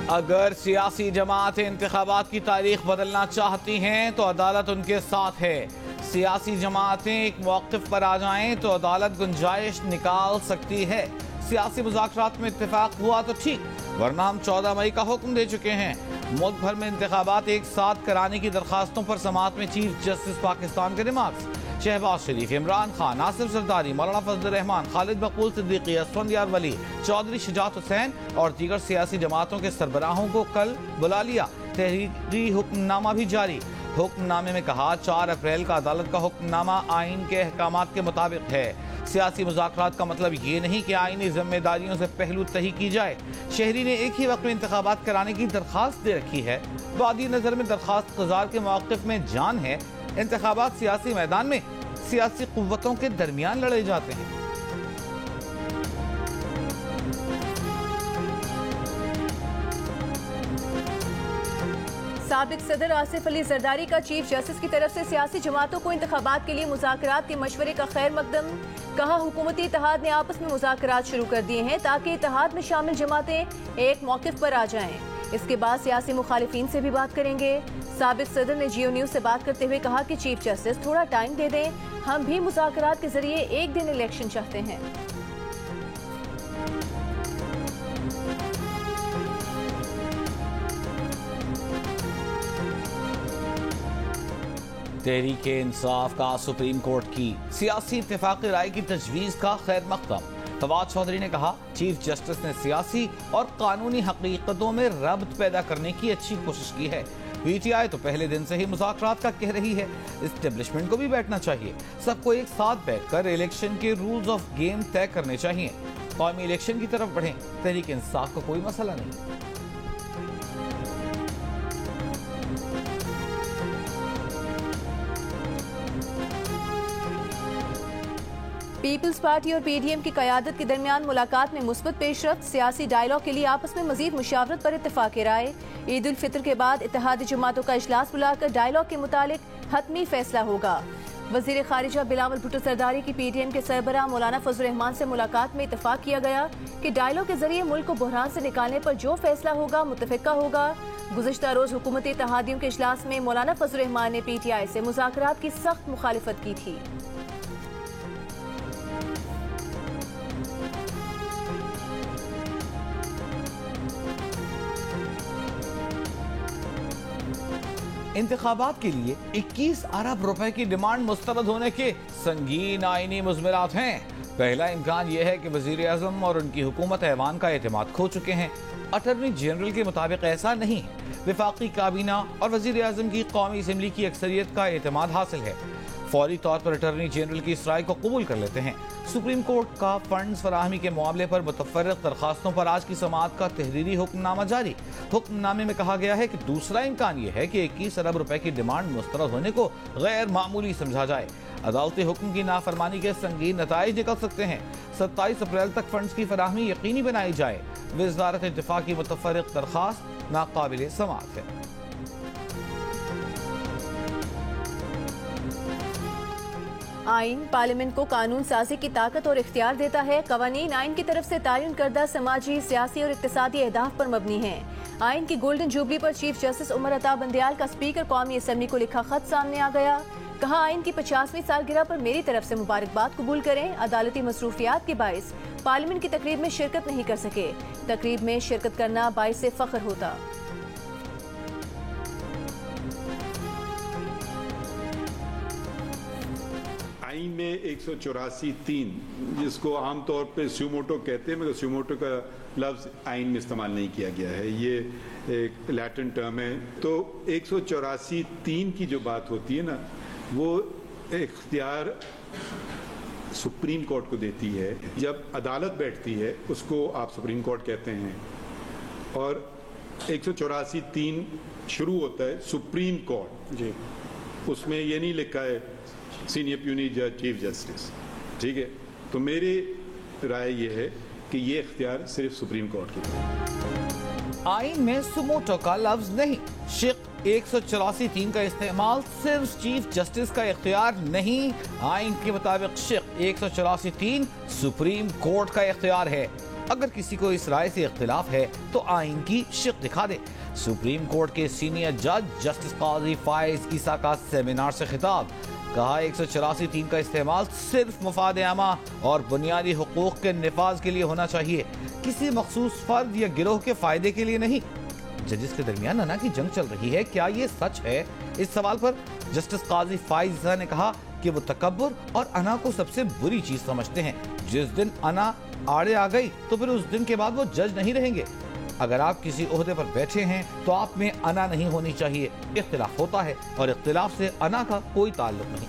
अगर सियासी जमातें इंतखाबात की तारीख बदलना चाहती हैं तो अदालत उनके साथ है। सियासी जमातें एक मौक़िफ़ पर आ जाएं तो अदालत गुंजाइश निकाल सकती है। सियासी मुज़ाकरात में इत्तेफाक हुआ तो ठीक, वरना हम 14 मई का हुक्म दे चुके हैं। मुल्क भर में इंतखाबात एक साथ कराने की दरखास्तों पर समाअत में चीफ जस्टिस पाकिस्तान के रिमार्क्स। शहबाज शरीफ, इमरान खान, नासिर जरदारी, मौलाना फजल रहमान, खालिद मकबूल सिद्दीकी, असफंदयार वली, चौधरी शुजात हुसैन और दीगर सियासी जमातों के सरबराहों को कल बुला लिया। तहरीरी हुक्मनामा भी जारी। हुक्मनामे में कहा 4 अप्रैल का अदालत का हुक्मनामा आइन के अहकामात के मुताबिक है। सियासी मुज़ाकरात का मतलब ये नहीं कि आईनी जिम्मेदारियों से पहलू तही की जाए। शहरी ने एक ही वक्त में इंतखाबात कराने की दरखास्त दे रखी है। बादी नज़र में दरखास्त गुजार के मौक़िफ़ में जान है। इंतखाबात सियासी मैदान में सियासी कुव्वतों के दरमियान लड़े जाते हैं। साबिक सदर आसिफ अली जरदारी का चीफ जस्टिस की तरफ से सियासी जमातों को इंतखाबात के लिए मुज़ाकरात के मशवरे का खैर मकदम। कहा हुकूमती इत्तेहाद ने आपस में मुज़ाकरात शुरू कर दिए हैं ताकि इत्तेहाद में शामिल जमातें एक मौक़िफ़ पर आ जाएं। इसके बाद सियासी मुखालिफिन से भी बात करेंगे। साबिक सदर ने जियो न्यूज़ से बात करते हुए कहा कि चीफ जस्टिस थोड़ा टाइम दे दें, हम भी मुज़ाकरात के जरिए एक दिन इलेक्शन चाहते हैं। तहरीके इंसाफ का सुप्रीम कोर्ट की सियासी इत्तेफाक़ी राय की तजवीज़ का खैर मकदम। फवाद चौधरी ने कहा चीफ जस्टिस ने सियासी और कानूनी हकीकतों में रब्त पैदा करने की अच्छी कोशिश की है। पीटीआई तो पहले दिन से ही मुज़ाकरात का कह रही है। इस्टेब्लिशमेंट को भी बैठना चाहिए। सबको एक साथ बैठकर इलेक्शन के रूल्स ऑफ गेम तय करने चाहिए। कौमी इलेक्शन की तरफ बढ़ें। तहरीक इंसाफ का कोई मसला नहीं। पीपल्स पार्टी और पीडीएम की क़यादत के दरमियान मुलाकात में मुस्बत पेशरफ्त। सियासी डायलॉग के लिए आपस में मजीद मुशावरत पर इत्तेफाक राय। ईद उल फितर के बाद इत्तेहादी जमातों का इजलास बुलाकर डायलॉग के मुतालिक हतमी फैसला होगा। वजीर खारिजा बिलावल भुट्टो सरदारी की पीडीएम के सरबराह मौलाना फजल रहमान से मुलाकात में इत्तेफाक किया गया कि डायलॉग के जरिए मुल्क को बहरान से निकालने पर जो फैसला होगा मुत्तफिका होगा। गुज़िश्ता रोज हुकूमती इत्तेहादियों के इजलास में मौलाना फजल रहमान ने पीटीआई से मुज़ाकरात की सख्त मुखालिफत की थी। इंतखाबात के लिए 21 अरब रुपए की डिमांड मुस्तरद होने के संगीन आईनी मुज़मिरात हैं। पहला इम्कान यह है कि वज़ीर आज़म और उनकी हुकूमत ऐवान का एतमाद खो चुके हैं। अटॉर्नी जनरल के मुताबिक ऐसा नहीं है। वफाकी काबीना और वज़ीर आज़म की कौमी असम्बली की अक्सरियत का एतमाद हासिल है। फौरी तौर पर अटॉर्नी जनरल की इस राय को कबूल कर लेते हैं। सुप्रीम कोर्ट का फंड्स फराहमी के मामले पर मुतफ़र्रिक़ दरखास्तों पर आज की समाअत का तहरीरी हुक्मनामा जारी। हुक्मनामे में कहा गया है कि दूसरा इम्कान यह है कि 21 अरब रुपए की डिमांड मुस्तरद होने को गैर मामूली समझा जाए। अदालती हुक्म की नाफरमानी के संगीन नताइज निकल सकते हैं। 27 अप्रैल तक फंड्स की फराहमी यकीनी बनाई जाए। वज़ारत दिफा की मुतफ़र्रिक़ दरखास्त नाकाबिल समाअत है। आइन पार्लियामेंट को कानून साजी की ताकत और इख्तियार देता है। कवानीन आइन की तरफ से तायुन करदा समाजी, सियासी और इक्तिसादी अहदाफ पर मबनी है। आइन की गोल्डन जुबली पर चीफ जस्टिस उमर अता बंदयाल का स्पीकर कौमी असम्बली को लिखा खत सामने आ गया। कहा आइन की 50वीं सालगिरह पर मेरी तरफ से मुबारकबाद कबूल करें। अदालती मसरूफियात के बाइस पार्लियामेंट की तकरीब में शिरकत नहीं कर सके। तकरीब में शिरकत करना बाइस से फख्र होता। आइन में 184(3 जिसको आमतौर पे स्यूमोटो कहते हैं, मगर स्यूमोटो का लफ्ज़ आइन में इस्तेमाल नहीं किया गया है। ये एक लैटिन टर्म है। तो 184(3 की जो बात होती है ना, वो इख्तियार सुप्रीम कोर्ट को देती है। जब अदालत बैठती है उसको आप सुप्रीम कोर्ट कहते हैं। और 184(3 शुरू होता है सुप्रीम कोर्ट जी। उसमें ये नहीं लिखा है सीनियर प्यूनी जज चीफ जस्टिस, ठीक है। तो मेरी राय ये है कि ये इख्तियार सिर्फ सुप्रीम कोर्ट की है। आइन में सुमोटो का लफ्ज नहीं। शिक 184(3 का इस्तेमाल सिर्फ चीफ जस्टिस का इख्तियार नहीं। आइन के मुताबिक शिक 184(3 सुप्रीम कोर्ट का इख्तियार है। अगर किसी को इस राय से इख्तिलाफ है तो आइन की शिक दिखा दे। सुप्रीम कोर्ट के सीनियर जज जस्टिस काजी फाइज ईसा का सेमिनार से खिताब, कहा 184(3) का इस्तेमाल सिर्फ मफाद आमा और बुनियादी हुकूक के निफाज के लिए होना चाहिए, किसी मखसूस फर्द या गिरोह के फायदे के लिए नहीं। जजिस के दरमियान अना की जंग चल रही है, क्या ये सच है? इस सवाल पर जस्टिस काजी फाइज ने कहा कि वो तकब्बुर और अना को सबसे बुरी चीज समझते हैं। जिस दिन अना आड़े आ गई तो फिर उस दिन के बाद वो जज नहीं रहेंगे। अगर आप किसी ओहदे पर बैठे हैं तो आप में अना नहीं होनी चाहिए। इख्तिलाफ होता है और इख्तिलाफ से अना का कोई ताल्लुक नहीं।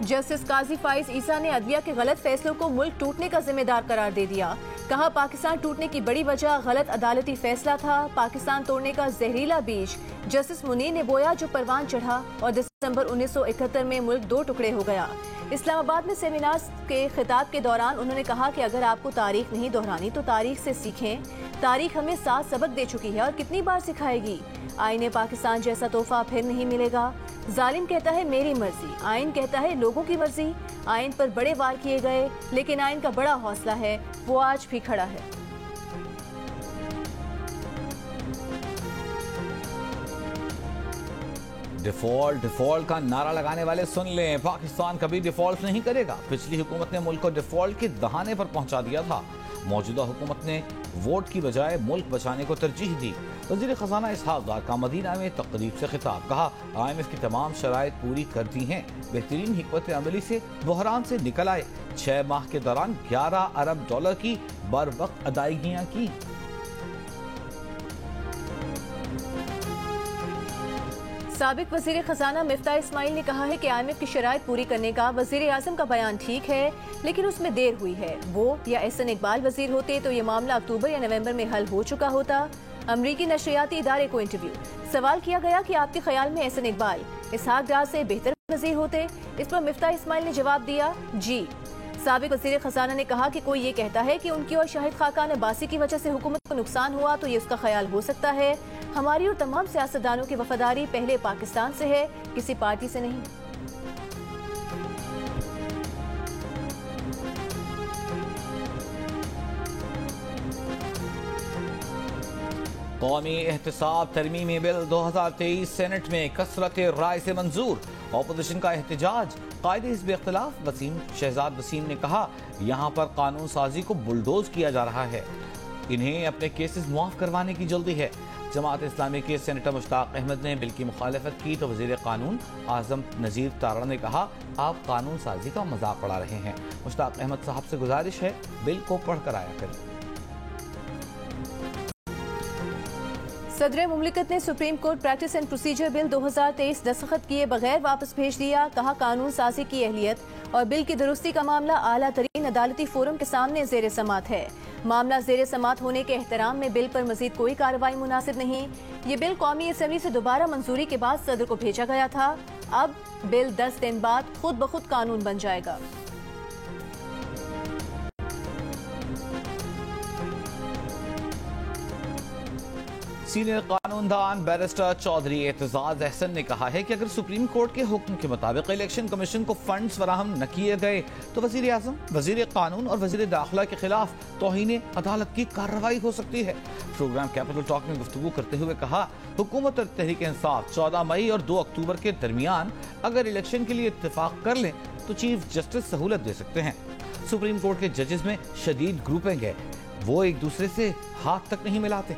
जस्टिस काजी फाइज ईसा ने अदलिया के गलत फैसलों को मुल्क टूटने का जिम्मेदार करार दे दिया। कहा पाकिस्तान टूटने की बड़ी वजह गलत अदालती फैसला था। पाकिस्तान तोड़ने का जहरीला बीज जस्टिस मुनीर ने बोया जो परवान चढ़ा और दिसंबर 1971 में मुल्क दो टुकड़े हो गया। इस्लामाबाद में सेमिनार के खिताब के दौरान उन्होंने कहा कि अगर आपको तारीख नहीं दोहरानी तो तारीख से सीखें। तारीख हमें 7 सबक दे चुकी है और कितनी बार सिखाएगी। आईने पाकिस्तान जैसा तोहफा फिर नहीं मिलेगा। जालिम कहता है मेरी मर्जी, आइन कहता है लोगों की मर्जी। आइन पर बड़े वार किए गए लेकिन आइन का बड़ा हौसला है, वो आज भी खड़ा है। डिफॉल्ट का नारा लगाने वाले सुन लें, पाकिस्तान कभी डिफॉल्ट नहीं करेगा। पिछली हुकूमत ने मुल्क को डिफॉल्ट के दहाने पर पहुंचा दिया था। मौजूदा हुकूमत ने वोट की बजाय मुल्क बचाने को तरजीह दी। वज़ीर खजाना इसहाक डार का मदीना में तकरीब से खिताब, कहा IMF की तमाम शराइत पूरी कर दी हैं। बेहतरीन हिकमत अमली से बहरान से निकल आए। 6 माह के दौरान $11 अरब की बर वक्त अदायगियाँ की। साबिक वजीर खजाना मिफ्ता इस्माइल ने कहा है कि IMF की शराइत पूरी करने का वजीर आजम का बयान ठीक है लेकिन उसमें देर हुई है। वो या एहसन इकबाल वजीर होते तो ये मामला अक्टूबर या नवंबर में हल हो चुका होता। अमरीकी नशरियाती इदारे को इंटरव्यू, सवाल किया गया कि आपके ख्याल में एहसन इकबाल इसहाक डार से बेहतर वजीर होते। इस पर मिफ्ता इस्माइल ने जवाब दिया जी। साबिक वजीर खजाना ने कहा कि कोई ये कहता है कि उनकी और शाहिद खाकान अब्बासी की वजह से हुकूमत को नुकसान हुआ तो ये उसका ख्याल हो सकता है। हमारी और तमाम सियासतदानों की वफादारी पहले पाकिस्तान से है, किसी पार्टी से नहीं। कौमी एहतसाब तरमीमी बिल 2023 सेनेट में कसरत राय से मंजूर। ऑपोजिशन का एहतजाज, कायदे हिज़्ब इख्तिलाफ वसीम शहजाद वसीम ने कहा यहाँ पर कानून साजी को बुलडोज किया जा रहा है, इन्हें अपने केसेस मुआफ करवाने की जल्दी है। जमात इस्लामी के सेनेटर मुश्ताक अहमद ने बिल की मुखालफत की तो वज़ीर कानून आज़म नज़ीर तारा ने कहा आप कानून साजी का मजाक उड़ा रहे हैं। मुश्ताक अहमद साहब से गुजारिश है बिल को पढ़ कर आया करें। सदर मुमलिकत ने supreme court practice and procedure bill 2023 दस्तखत किए बगैर वापस भेज दिया। कहा कानून साजी की अहलियत और बिल की दुरुस्ती का मामला आला तरीन अदालती फोरम के सामने जेर समात है। मामला जेर समात होने के एहतराम में बिल पर मजीद कोई कार्रवाई मुनासिब नहीं। ये बिल कौमी असम्बली से दोबारा मंजूरी के बाद सदर को भेजा गया था। अब बिल 10 दिन बाद खुद ब खुद कानून बन जाएगा। सीनियर कानूनदान बैरिस्टर चौधरी एतजाज अहसन ने कहा है कि अगर सुप्रीम कोर्ट के हुक्म के मुताबिक इलेक्शन कमीशन को फंड्स फराहम न किए गए तो वजीर आजम, वजीर कानून और वजीर दाखिला के खिलाफ तौहीन अदालत की कार्रवाई हो सकती है। प्रोग्राम कैपिटल टॉक में गुफ्तगू करते हुए कहा हुकूमत और तहरीक इंसाफ 14 मई और 2 अक्टूबर के दरमियान अगर इलेक्शन के लिए इत्तेफाक कर लें तो चीफ जस्टिस सहूलत दे सकते हैं। सुप्रीम कोर्ट के जजेस में शदीद ग्रुपिंग है, वो एक दूसरे से हाथ तक नहीं मिलाते।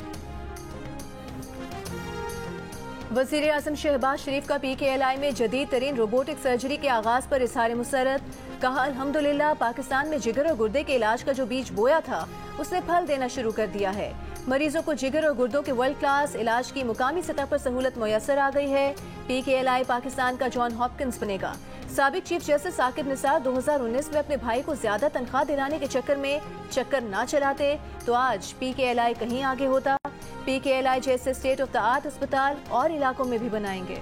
वज़ीर आज़म शहबाज शरीफ का PKLI में जदीद तरीन रोबोटिक सर्जरी के आगाज पर इज़हार मुसरत। कहा अल्हम्दुलिल्लाह पाकिस्तान में जिगर और गुर्दे के इलाज का जो बीज बोया था उसने फल देना शुरू कर दिया है। मरीजों को जिगर और गुर्दों के वर्ल्ड क्लास इलाज की मुकामी सतह पर सहूलत मुयसर आ गई है। PKLI पाकिस्तान का जॉन हॉपकिंस बनेगा। साबिक चीफ जस्टिस साकिब निसार 2019 में अपने भाई को ज्यादा तनख्वाह दिलाने के चक्कर में चक्कर ना चलाते तो आज PKLI कहीं आगे होता। PKLI जैसे स्टेट ऑफ द आर्ट अस्पताल और इलाकों में भी बनाएंगे।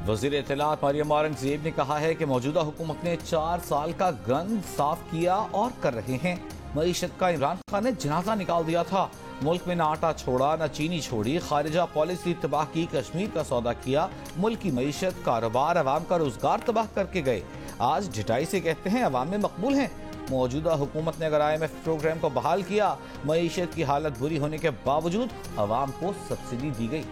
वज़ीर इत्तलात मरियम औरंगज़ेब ने कहा है कि मौजूदा हुकूमत ने 4 साल का गंद साफ किया और कर रहे हैं। मईशत का इमरान खान ने जनाजा निकाल दिया था। मुल्क में न आटा छोड़ा न चीनी छोड़ी, खारिजा पॉलिसी तबाह की, कश्मीर का सौदा किया, मुल्क की मईशत, कारोबार, अवाम का रोजगार तबाह करके गए। आज ढिठाई से कहते हैं अवाम में मकबूल हैं। मौजूदा हुकूमत ने अगर IMF प्रोग्राम को बहाल किया, मईशत की हालत बुरी होने के बावजूद अवाम को सब्सिडी दी गई।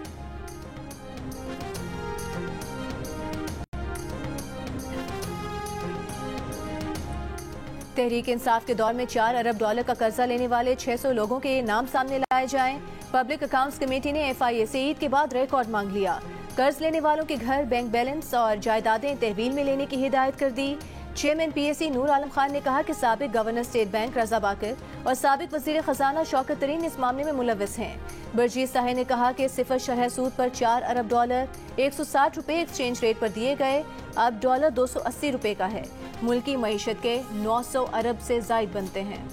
तहरीक इंसाफ के दौर में $4 अरब का कर्जा लेने वाले 600 लोगों के नाम सामने लाए जाएं। पब्लिक अकाउंट्स कमेटी ने FIA से ईद के बाद रिकॉर्ड मांग लिया। कर्ज लेने वालों के घर, बैंक बैलेंस और जायदादें तहवील में लेने की हिदायत कर दी। चेयरमैन PAC नूर आलम खान ने कहा कि साबिक गवर्नर स्टेट बैंक रजा बाकर और साबिक वजीर खजाना शौकत तरीन इस मामले में मुलविस हैं। बरजीत साहिब ने कहा कि सिफर शरह सूद पर $4 अरब $160 एक्सचेंज रेट पर दिए गए, अब डॉलर $280 का है। मुल्की मईशत के 900 अरब से जायद बनते हैं।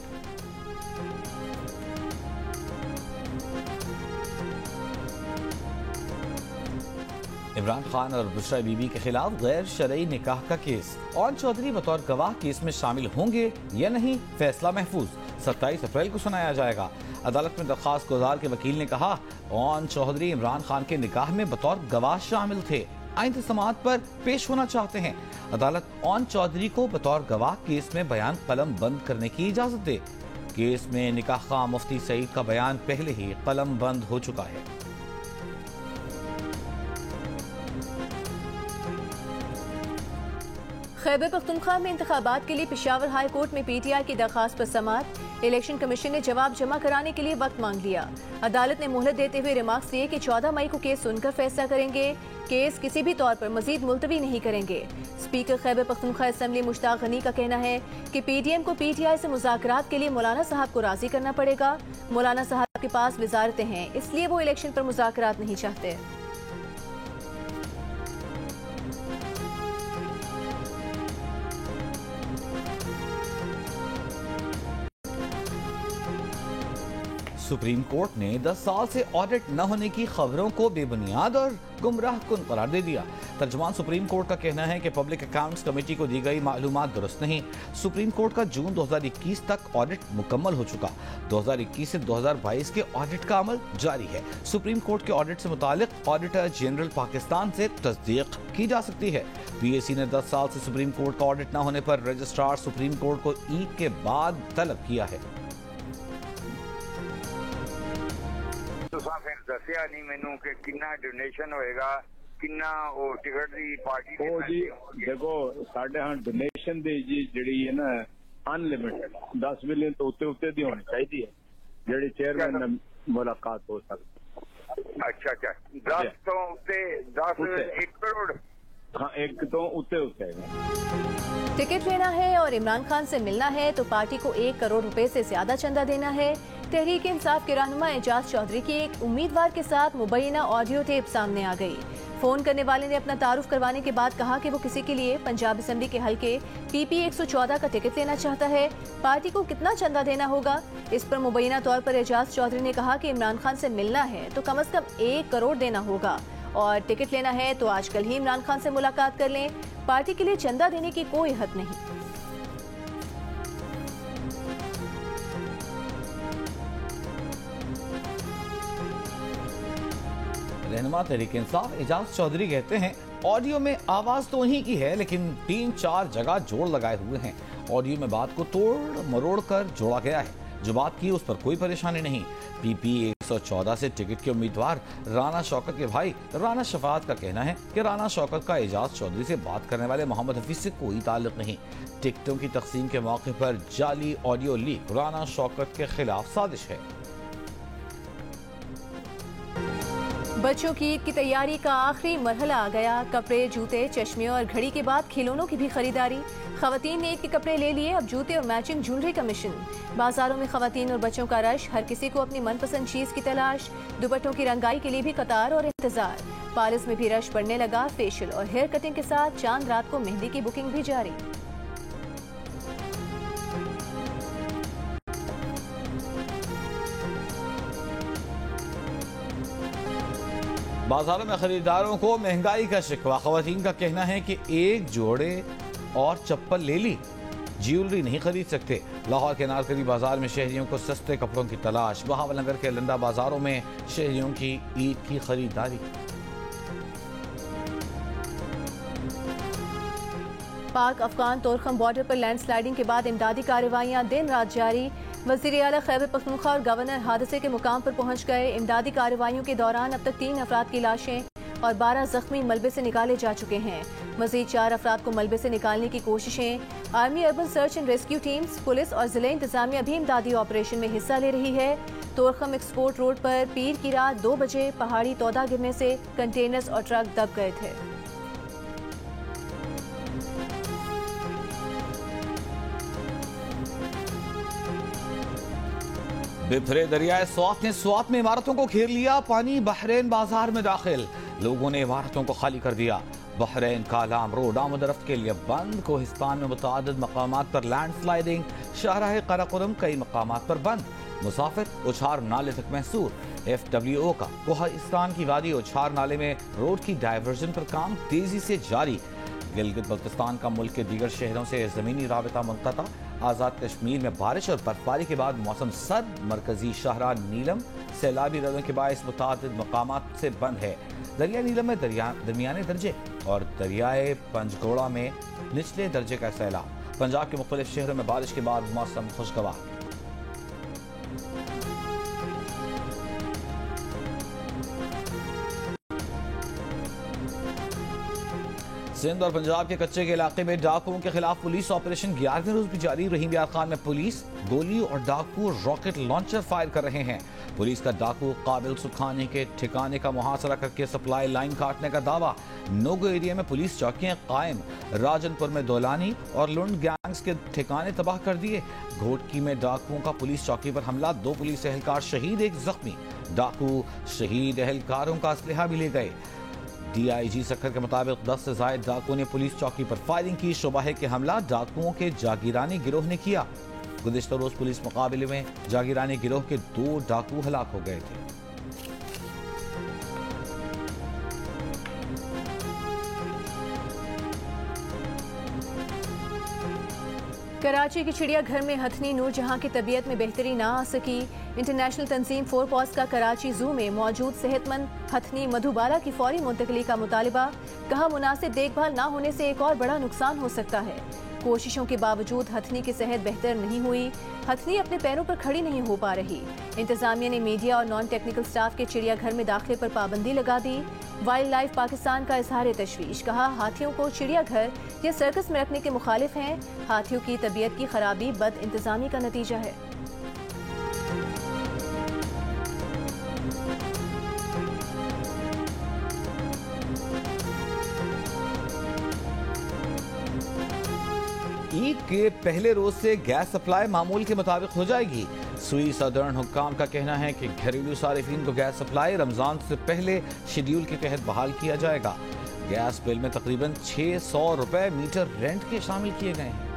इमरान खान और बुशरा बीबी के खिलाफ गैर शरई निकाह का केस। ओन चौधरी बतौर गवाह केस में शामिल होंगे या नहीं, फैसला महफूज 27 अप्रैल को सुनाया जाएगा। अदालत में दरखास्त गुजार के वकील ने कहा, ओन चौधरी इमरान खान के निकाह में बतौर गवाह शामिल थे, आइंद समाअत पर पेश होना चाहते हैं। अदालत ओन चौधरी को बतौर गवाह केस में बयान कलम बंद करने की इजाजत दे। केस में निकाह खां मुफ्ती सईद का बयान पहले ही कलम बंद हो चुका है। खैबर पख्तूनख्वा में इंतखाबात के लिए पेशावर हाई कोर्ट में PTI की दरखास्त पर समाअत। इलेक्शन कमीशन ने जवाब जमा कराने के लिए वक्त मांग लिया। अदालत ने मोहलत देते हुए रिमार्क्स दिए कि 14 मई को केस सुनकर फैसला करेंगे। केस किसी भी तौर पर मजीद मुलतवी नहीं करेंगे। स्पीकर खैबर पख्तूनख्वा असेंबली मुश्ताक गनी का कहना है कि PDM को PTI से मुज़ाकरात के लिए मौलाना साहब को राजी करना पड़ेगा। मौलाना साहब के पास वजारतें हैं, इसलिए वो इलेक्शन पर मुज़ाकरात नहीं चाहते। सुप्रीम कोर्ट ने 10 साल से ऑडिट न होने की खबरों को बेबुनियाद और गुमराह कुन करार दे दिया। तर्जुमान सुप्रीम कोर्ट का कहना है कि पब्लिक अकाउंट्स कमेटी को दी गई मालूमात दुरुस्त नहीं। सुप्रीम कोर्ट का जून 2021 तक ऑडिट मुकम्मल हो चुका। 2021 से 2022 के ऑडिट का अमल जारी है। सुप्रीम कोर्ट के ऑडिट से मुतालिक ऑडिटर जनरल पाकिस्तान से तस्दीक की जा सकती है। PAC ने 10 साल से सुप्रीम कोर्ट का ऑडिट न होने पर रजिस्ट्रार सुप्रीम कोर्ट को ईद के बाद तलब किया है। फिर दसिया नहीं मैनू कि कितना डोनेशन होएगा, कितना वो टिकट दी पार्टी ओ जी देखो साढ़े हाँ डोनेशन दी जी जी है ना अनलिमिटेड 10 मिलियन तो उत्ते दी होनी चाहिए जेडी चेयरमैन ने मुलाकात हो सकती। अच्छा 10 तो उत्ते 10 1 करोड़ हाँ एक तो उत्ते टिकट लेना है और इमरान खान से मिलना है तो पार्टी को 1 करोड़ रुपए से ज्यादा चंदा देना है। तहरीक इंसाफ के रहनुमा एजाज चौधरी की एक उम्मीदवार के साथ मुबैना ऑडियो टेप सामने आ गई। फोन करने वाले ने अपना तारुफ करवाने के बाद कहा कि वो किसी के लिए पंजाब असेंबली के हल्के PP 114 का टिकट लेना चाहता है। पार्टी को कितना चंदा देना होगा, इस पर मुबैना तौर पर एजाज चौधरी ने कहा कि इमरान खान से मिलना है तो कम से कम 1 करोड़ देना होगा और टिकट लेना है तो आजकल ही इमरान खान से मुलाकात कर लें। पार्टी के लिए चंदा देने की कोई हद नहीं। रहनुमा तहरीक इंसाफ एजाज चौधरी कहते हैं, ऑडियो में आवाज तो उन्हीं की है लेकिन 3-4 जगह जोड़ लगाए हुए हैं। ऑडियो में बात को तोड़ मरोड़ कर जोड़ा गया है। जो बात की उस पर कोई परेशानी नहीं। PP 114 से टिकट के उम्मीदवार राना शौकत के भाई राना शफात का कहना है कि राना शौकत का एजाज चौधरी से बात करने वाले मोहम्मद हफीज से कोई ताल्लुक नहीं। टिकटों की तकसीम के मौके पर जाली ऑडियो लीक राना शौकत के खिलाफ साजिश है। बच्चों की ईद की तैयारी का आखिरी मरहला आ गया। कपड़े, जूते, चश्मे और घड़ी के बाद खिलौनों की भी खरीदारी। खवातीन ने ईद के कपड़े ले लिए, अब जूते और मैचिंग ज्वेलरी का मिशन। बाजारों में खवातीन और बच्चों का रश, हर किसी को अपनी मनपसंद चीज की तलाश। दुपट्टों की रंगाई के लिए भी कतार और इंतजार। पार्लर्स में भी रश बढ़ने लगा। फेशियल और हेयर कटिंग के साथ चांद रात को मेहंदी की बुकिंग भी जारी। बाजारों में खरीदारों को महंगाई का शिकवा। खवातीन का कहना है कि एक जोड़े और चप्पल ले ली, ज्वेलरी नहीं खरीद सकते। लाहौर के नारकली बाजार में शहरियों को सस्ते कपड़ों की तलाश। बहावलनगर के लंदा बाजारों में शहरियों की ईद की खरीदारी। पाक अफगान तोरखम बॉर्डर पर लैंडस्लाइडिंग के बाद इमदादी कार्रवाइयां दिन रात जारी। वज़ीर आला खैबर पख्तूनख्वा और गवर्नर हादसे के मुकाम पर पहुंच गए। इमदादी कार्रवाइयों के दौरान अब तक 3 अफराद की लाशें और 12 जख्मी मलबे से निकाले जा चुके हैं। मजीद 4 अफराद को मलबे से निकालने की कोशिशें। Army urban search and rescue teams, police और जिले इंतजामिया भी इमदादी ऑपरेशन में हिस्सा ले रही है। तोरखम एक्सपोर्ट रोड पर पीर की रात 2 बजे पहाड़ी तौदा गिरने से कंटेनर्स और ट्रक दब गए थे। बिफरे दरियाए स्वात ने स्वात में इमारतों को घेर लिया। पानी बहरैन बाजार में दाखिल। लोगों ने इमारतों को खाली कर दिया। बहरैन कालाम रोड आमदरफ्त के लिए बंद। कोहिस्तान में मुतादिद मकामात पर लैंडस्लाइडिंग। शाहराह कराकोरम कई मकामात पर बंद। मुसाफिर उछार नाले तक महसूर। FWO का कोहिस्तान की वादी उछार नाले में रोड की डायवर्जन पर काम तेजी से जारी। गिलगित बल्तिस्तान का मुल्क के दीगर शहरों से जमीनी राबिता मुनक़ता। आज़ाद कश्मीर में बारिश और बर्फबारी के बाद मौसम सर्द। मरकजी शाहरा नीलम सैलाबी रदों के बायस मुतादिद मकामात से बंद है। दरिया नीलम में दरमियाने दर्जे और दरियाए पंजगोड़ा में निचले दर्जे का सैलाब। पंजाब के मुख्तलिफ शहरों में बारिश के बाद मौसम खुशगवार। सिंध और पंजाब के कच्चे के इलाके में डाकुओं के खिलाफ पुलिस ऑपरेशन 11वें रोज भी जारी। रहीम यार खान में पुलिस गोली और डाकू रॉकेट लॉन्चर फायर कर रहे हैं। पुलिस का डाकू काबिल सुखानी के ठिकाने का मुहासरा करके सप्लाई लाइन काटने का दावा। नोगो एरिया में पुलिस चौकियां कायम। राजनपुर में दोलानी और लुंड गैंग्स के ठिकाने तबाह कर दिए। घोटकी में डाकुओं का पुलिस चौकी पर हमला। 2 पुलिस एहलकार शहीद, 1 जख्मी। डाकू शहीद एहलकारों का असलहा भी ले गए। DIG सक्खर के मुताबिक 10 से ज्यादा डाकुओं ने पुलिस चौकी पर फायरिंग की। शुबा है कि हमला डाकुओं के जागीरानी गिरोह ने किया। गुज़िश्ता रोज पुलिस मुकाबले में जागीरानी गिरोह के 2 डाकू हलाक हो गए थे। कराची के चिड़ियाघर में हथनी नूरजहां की तबीयत में बेहतरी ना आ सकी। इंटरनेशनल तंजीम 4 पॉज का कराची जू में मौजूद सेहतमंद हथनी मधुबाला की फौरी मुंतकली का मुतालिबा। कहा, मुनासिब देखभाल ना होने से एक और बड़ा नुकसान हो सकता है। कोशिशों के बावजूद हथनी की सेहत बेहतर नहीं हुई। हथनी अपने पैरों पर खड़ी नहीं हो पा रही। इंतजामिया ने मीडिया और नॉन टेक्निकल स्टाफ के चिड़ियाघर में दाखिले पर पाबंदी लगा दी। वाइल्ड लाइफ पाकिस्तान का इजहार तशवीश। कहा, हाथियों को चिड़ियाघर या सर्कस में रखने के मुखालिफ हैं। हाथियों की तबीयत की खराबी बद इंतजामी का नतीजा है। ईद के पहले रोज से गैस सप्लाई मामूल के मुताबिक हो जाएगी। सुई सदर्न हुक्काम का कहना है कि घरेलू सारिफीन को गैस सप्लाई रमजान से पहले शेड्यूल के तहत बहाल किया जाएगा। गैस बिल में तकरीबन 600 रुपए मीटर रेंट के शामिल किए गए हैं।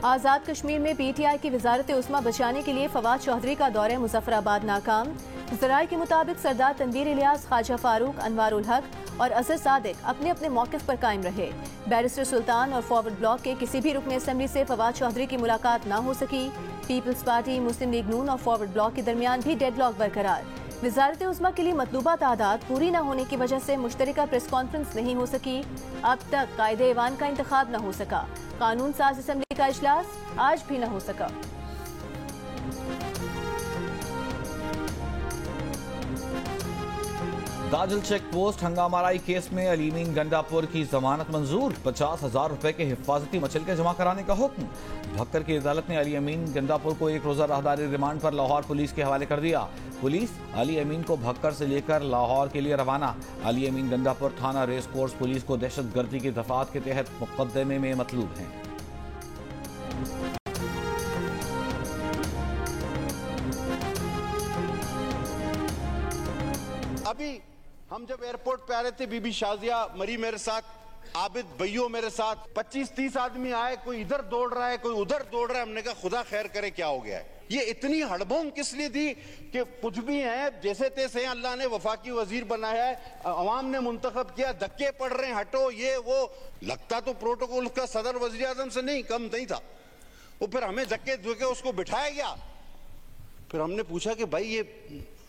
आज़ाद कश्मीर में PTI की वजारत उस्मा बचाने के लिए फवाद चौधरी का दौरा मुजफ्फराबाद नाकाम। ज़राए के मुताबिक सरदार तनवीर इलियास, ख्वाजा फारूक, अनवारुल हक और अजहर सादिक अपने अपने मौक़िफ़ पर कायम रहे। बैरिस्टर सुल्तान और फॉरवर्ड ब्लॉक के किसी भी रुकन असम्बली से फवाद चौधरी की मुलाकात ना हो सकी। पीपल्स पार्टी, मुस्लिम लीग नून और फॉरवर्ड ब्लॉक के दरमियान भी डेडलॉक बरकरार। वजारत उस्मा के लिए मतलूबा तादाद पूरी न होने की वजह से मुश्तरका प्रेस कॉन्फ्रेंस नहीं हो सकी। अब तक कायदे ऐवान का इंतखाब न हो सका। कानून साज असम्बली का इजलास आज भी न हो सका। दाजल चेक पोस्ट हंगामाराई केस में अली अमीन गंडापुर की जमानत मंजूर। 50,000 रुपए के हिफाजती मचलके जमा कराने का हुक्म। भक्कर की अदालत ने अली अमीन गंडापुर को 1 रोजा राहदारी रिमांड पर लाहौर पुलिस के हवाले कर दिया। पुलिस अली अमीन को भक्कर से लेकर लाहौर के लिए रवाना। अली अमीन गंडापुर थाना रेस कोर्स पुलिस को दहशतगर्दी की दफात के तहत मुकदमे में मतलूब हैं। अभी हम जब एयरपोर्ट पे आ रहे थे, बीबी शाजिया मरी मेरे साथ, आबिद भैयो मेरे साथ, 25-30 आदमी आए, कोई इधर दौड़ रहा है, कोई उधर दौड़ रहा है। हमने कहा खुदा खैर करे क्या हो गया है। ये इतनी हड़बों किस लिए थी कि कुछ भी है जैसे तैसे अल्लाह ने वफाकी वजीर बनाया है, अवाम ने मुंतखब किया, धक्के पड़ रहे हैं, हटो ये वो। लगता तो प्रोटोकॉल का सदर वजीर आजम से नहीं कम नहीं था। वो फिर हमें धक्के धुके उसको बिठाया गया। फिर हमने पूछा कि भाई ये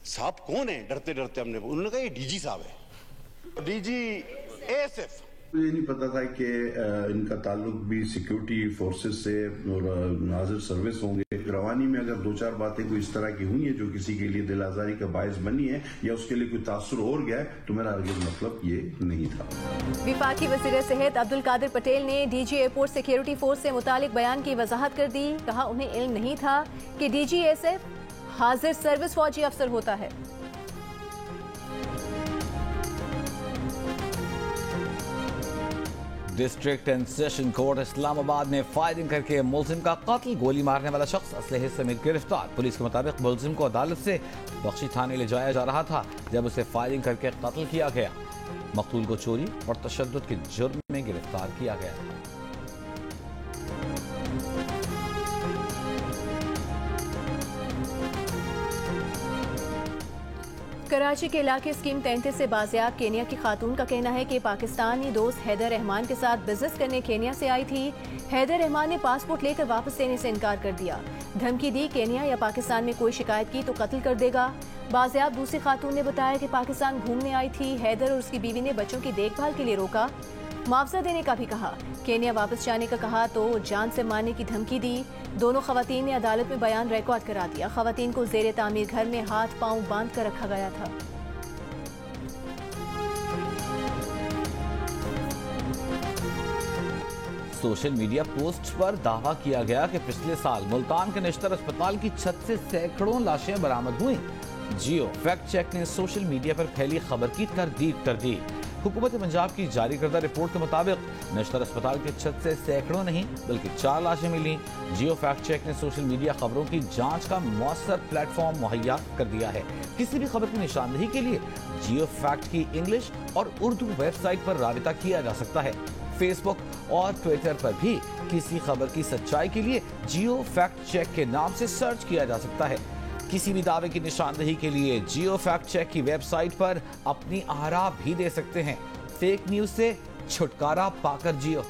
साहब कौन है, डरते डरते हमने, उन्होंने कहा ये डीजी साहब है, डीजी एएसएफ। मुझे नहीं पता था कि इनका ताल्लुक भी सिक्योरिटी फोर्सेस से और नाज़िर सर्विस होंगे। रवानी में अगर दो चार बातें कोई इस तरह की हुई हैं जो किसी के लिए दिल आज़ारी का बायस बनी है या उसके लिए कोई तासुर और गया है, तो मेरा मतलब ये नहीं था। विफाकी वज़ीर सेहत अब्दुल कादिर पटेल ने डीजी एयरपोर्ट सिक्योरिटी फोर्स से मुतालिक बयान की वजाहत कर दी। कहा उन्हें इल्म नहीं था कि डीजी एएसएफ हाजिर सर्विस फौजी अफसर होता है। District and session court Islamabad में फायरिंग करके मुलजिम का कत्ल, गोली मारने वाला शख्स असलहे समेत गिरफ्तार। पुलिस के मुताबिक मुलजिम को अदालत से बख्शी थाने ले जाया जा रहा था जब उसे फायरिंग करके कत्ल किया गया। मकतूल को चोरी और तशद्दुद के जुर्म में गिरफ्तार किया गया था। कराची के इलाके स्कीम 33 से बाजियाब केनिया की खातून का कहना है कि पाकिस्तानी दोस्त हैदर रहमान के साथ बिजनेस करने केनिया से आई थी। हैदर रहमान ने पासपोर्ट लेकर वापस देने से इनकार कर दिया। धमकी दी केनिया या पाकिस्तान में कोई शिकायत की तो कत्ल कर देगा। बाजियाब दूसरी खातून ने बताया कि पाकिस्तान घूमने आई थी। हैदर और उसकी बीवी ने बच्चों की देखभाल के लिए रोका, मुआवजा देने का भी कहा। केनिया वापस जाने का कहा तो जान से मारने की धमकी दी। दोनों खवातीन ने अदालत में बयान रिकॉर्ड करा दिया। खवातीन को जेर तामीर घर में हाथ पांव बांध कर रखा गया था। सोशल मीडिया पोस्ट पर दावा किया गया कि पिछले साल मुल्तान के नेशनल अस्पताल की छत से सैकड़ों लाशें बरामद हुई। जियो फैक्ट चेक ने सोशल मीडिया पर फैली खबर की तरदीद कर दी। हुकूमत पंजाब की जारी करदा रिपोर्ट के मुताबिक नेशनल अस्पताल की छत से सैकड़ों नहीं बल्कि 4 लाशें मिली। जियो फैक्ट चेक ने सोशल मीडिया खबरों की जांच का मौसर प्लेटफॉर्म मुहैया कर दिया है। किसी भी खबर की निशानदेही के लिए जियो फैक्ट की इंग्लिश और उर्दू वेबसाइट पर राबिता किया जा सकता है। फेसबुक और ट्विटर पर भी किसी खबर की सच्चाई के लिए जियो फैक्ट चेक के नाम से सर्च किया जा सकता है। किसी भी दावे की निशानदेही के लिए जियो फैक्ट चेक की वेबसाइट पर अपनी आरा भी दे सकते हैं। फेक न्यूज से छुटकारा पाकर जियो।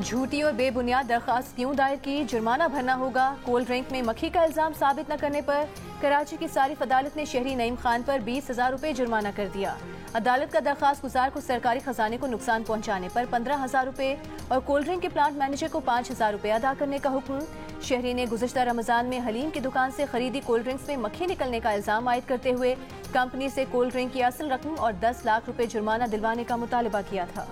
झूठी और बेबुनियाद दरखास्त क्यों दायर की, जुर्माना भरना होगा। कोल्ड ड्रिंक में मक्खी का इल्जाम साबित न करने पर कराची की सारिफ अदालत ने शहरी नईम खान पर 20,000 रुपए जुर्माना कर दिया। अदालत का दरखास्त गुजार को सरकारी खजाने को नुकसान पहुंचाने पर 15,000 रुपए और कोल्ड ड्रिंक के प्लांट मैनेजर को 5,000 रुपए अदा करने का हुक्म। शहरी ने गुज़श्ता रमजान में हलीम की दुकान से खरीदी कोल्ड ड्रिंक्स में मक्खी निकलने का इल्जाम आयद करते हुए कंपनी से कोल्ड ड्रिंक की असल रकम और 10 लाख रुपए जुर्माना दिलवाने का मुतालबा किया था।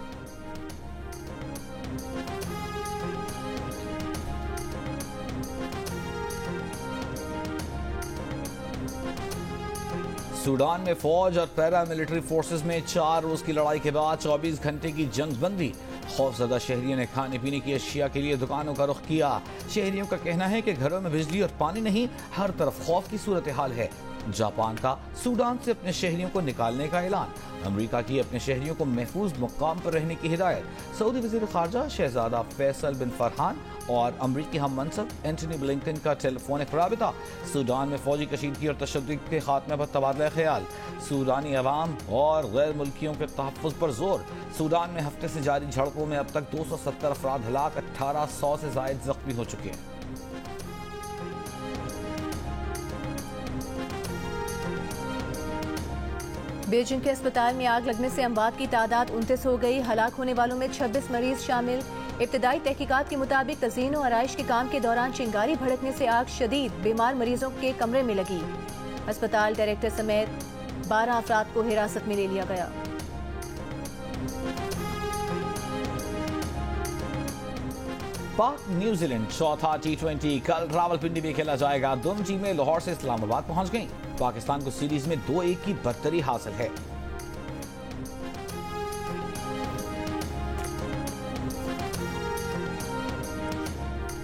सूडान में फौज और पैरा मिलिट्री फोर्सेस में 4 रोज की लड़ाई के बाद 24 घंटे की जंगबंदी। खौफजदा शहरियों ने खाने पीने की अशिया के लिए दुकानों का रुख किया। शहरियों का कहना है कि घरों में बिजली और पानी नहीं, हर तरफ खौफ की सूरत हाल है। जापान का सूडान से अपने शहरियों को निकालने का ऐलान। अमेरिका की अपने शहरियों को महफूज मुकाम पर रहने की हिदायत। सऊदी वजीर खारजा शहजादा फैसल बिन फरहान और अमरीकी हम मनसब एंटनी ब्लिंकन का टेलीफोनिक राबिता। सूडान में फौजी कशीदगी और तशद्दुद के खात्मे पर तबादला ख्याल। सूडानी अवाम और गैर मुल्कियों के तहफ़्फ़ुज़ पर जोर। सूडान में हफ्ते से जारी झड़पों में अब तक 270 अफराद हलाक, 1800 से जायद जख्मी हो चुके हैं। बीजिंग के अस्पताल में आग लगने से अमवात की तादाद 29 हो गई। हलाक होने वालों में 26 मरीज शामिल। इब्तदाई तहकीकात के मुताबिक तज़ीन और आराइश के काम के दौरान चिंगारी भड़कने से आग शदीद बीमार मरीजों के कमरे में लगी। अस्पताल डायरेक्टर समेत 12 अफराद को हिरासत में ले लिया गया। पाक न्यूजीलैंड चौथा T20 कल रावलपिंडी में खेला जाएगा। दोनों टीमें लाहौर से इस्लामाबाद पहुंच गईं। पाकिस्तान को सीरीज में 2-1 की बरतरी हासिल है।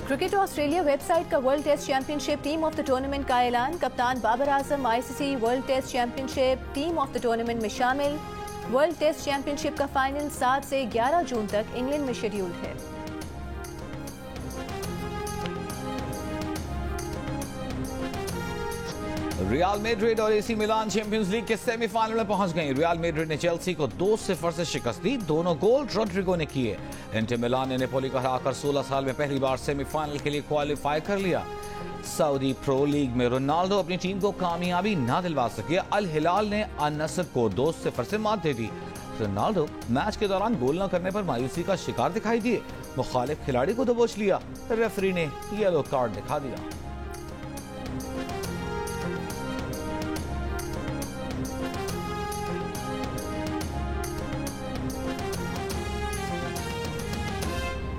क्रिकेट ऑस्ट्रेलिया वेबसाइट का world test championship team of the tournament का ऐलान। कप्तान Babar Azam ICC world test championship team of the tournament में शामिल। वर्ल्ड टेस्ट चैंपियनशिप का फाइनल 7 से 11 जून तक इंग्लैंड में शेड्यूल है। रियल मैड्रिड और एसी मिलान चैंपियंस लीग के सेमीफाइनल में पहुंच गई। रियल मैड्रिड ने चेल्सी को 2-0 से शिकस्त दी। दोनों गोल रोड्रिगो ने किए। इंटर मिलान ने नेपोली को हराकर 16 साल में पहली बार सेमीफाइनल के लिए क्वालिफाई कर लिया। सऊदी प्रो लीग में रोनाल्डो अपनी टीम को कामयाबी ना दिलवा सके। अल हिलाल ने अन-नसर को 2-0 से मात दे दी। रोनाल्डो मैच के दौरान गोल न करने पर मायूसी का शिकार दिखाई दिए। मुखालिफ खिलाड़ी को दबोच लिया। रेफरी ने येलो कार्ड दिखा दिया।